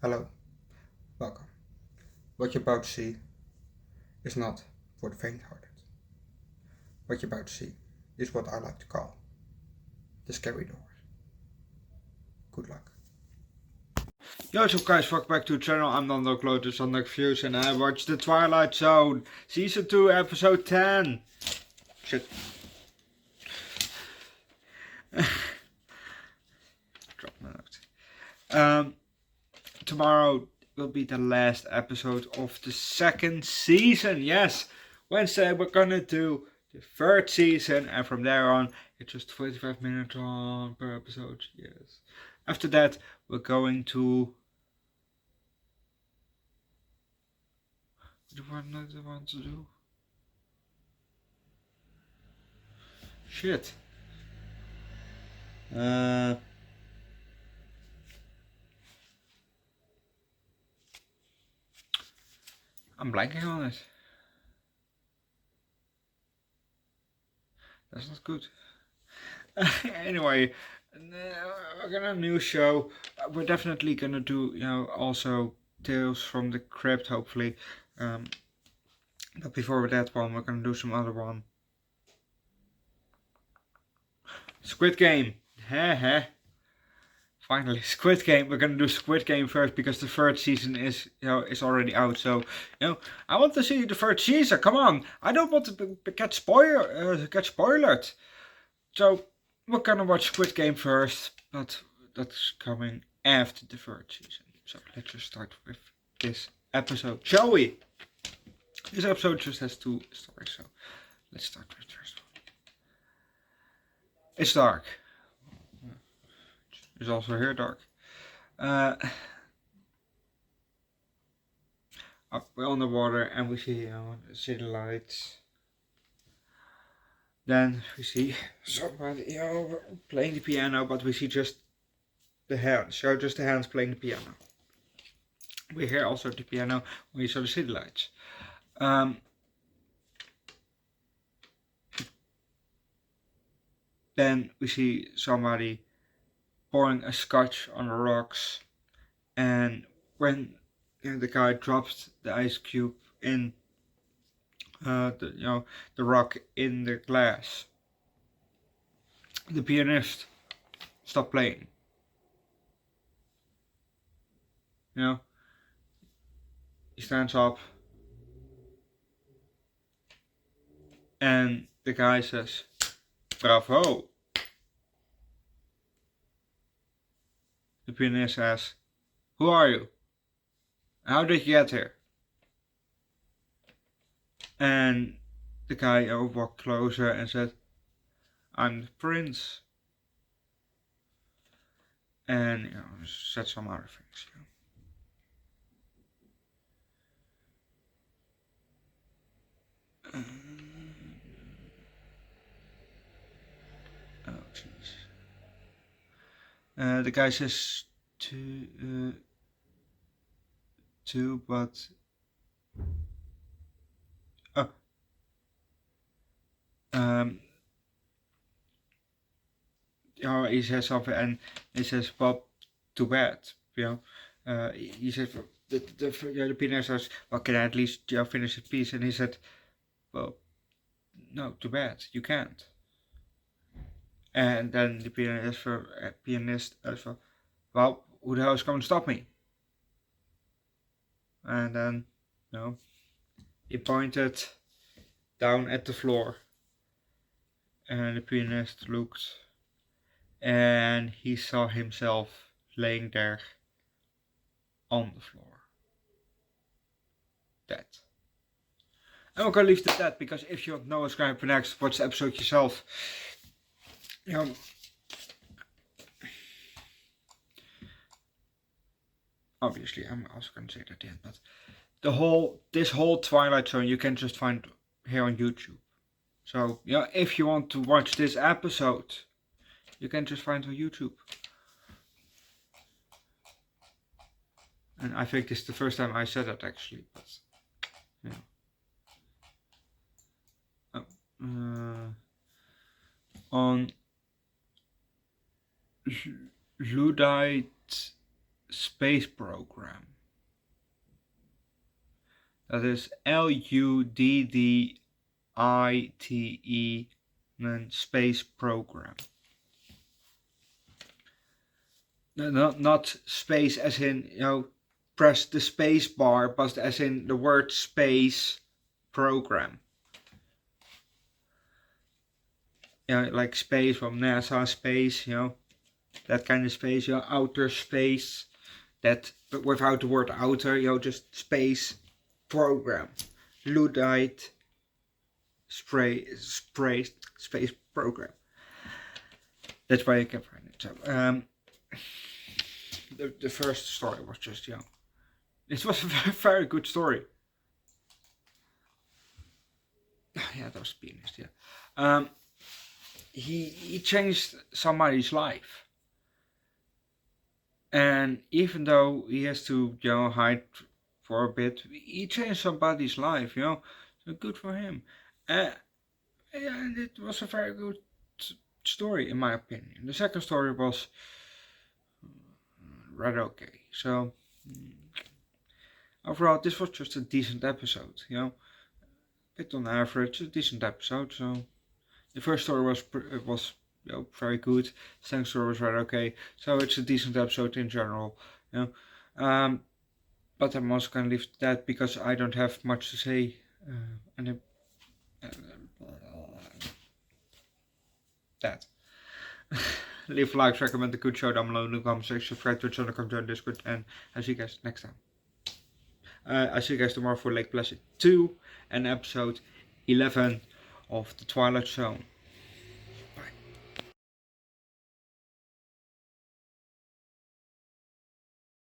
Hello, welcome. What you're about to see is not for the faint-hearted. What you're about to see is what I like to call the scary doors. Good luck. Yo, what's up guys, welcome back to the channel. I'm Underdog Lotus, Underdog Views, and I watched the Twilight Zone, Season 2, Episode 10. Shit. Drop my note. Tomorrow will be the last episode of the second season. Yes, Wednesday we're gonna do the third season, and from there on it's just 45 minutes on per episode. Yes. After that we're going to what do I want to do? Shit. I'm blanking on it. That's not good. Anyway, we're gonna new show. We're definitely gonna do, also Tales from the Crypt, hopefully. But before that one, we're gonna do some other one. Squid Game. Heh. Finally, Squid Game. We're gonna do Squid Game first because the third season is already out. So I want to see the third season. Come on, I don't want to get spoiled. So we're gonna watch Squid Game first, but that's coming after the third season. So let's just start with this episode, shall we? This episode just has 2 stories, so let's start with the first one. It's dark. It's also here dark. We're on the water and we see city lights. Then we see somebody playing the piano, but we see just the hands. So just the hands playing the piano. We hear also the piano when we saw the city lights. Then we see somebody pouring a scotch on the rocks, and when the guy drops the ice cube in the rock in the glass, the pianist stopped playing. He stands up and the guy says, "Bravo." The pianist asks, "Who are you? How did you get here?" And the guy walked closer and said, "I'm the prince." And said some other things. Oh jeez. The guy says two, but he says something and he says, "Well, too bad." He said, the pianist says, "Well, can I at least finish the piece?" And he said, "Well, no, too bad, you can't." And then the pianist says, "Well, who the hell is going to stop me?" And then, he pointed down at the floor, and the pianist looked, and he saw himself laying there on the floor, dead. And we're gonna leave it at that, because if you don't know what's going to happen next, watch the episode yourself. Obviously, I'm also gonna say that at the end, but this whole Twilight Zone you can just find here on YouTube. So if you want to watch this episode, you can just find it on YouTube. And I think this is the first time I said that actually, but on Luddite space program. That is Luddite, then space program. No, not space as in, press the space bar, but as in the word space program. Like space from NASA, space, that kind of space, outer space. That, but without the word outer, just space program. Luddite space program. That's why I can find it. So, the first story was just, it was a very, very good story. Yeah, that was pianist. Yeah, he changed somebody's life, and even though he has to, hide for a bit, he changed somebody's life. So good for him. Yeah, and it was a very good story in my opinion. The second story was rather okay. So overall, this was just a decent episode. Bit on average, a decent episode. So the first story was very good. Second story was rather okay. So it's a decent episode in general. But I'm also gonna leave that because I don't have much to say. That. Leave likes, recommend the good show down below in the comment section, subscribe to the channel, come join Discord, and I'll see you guys next time. I'll see you guys tomorrow for Lake Placid 2 and episode 11 of the Twilight Zone.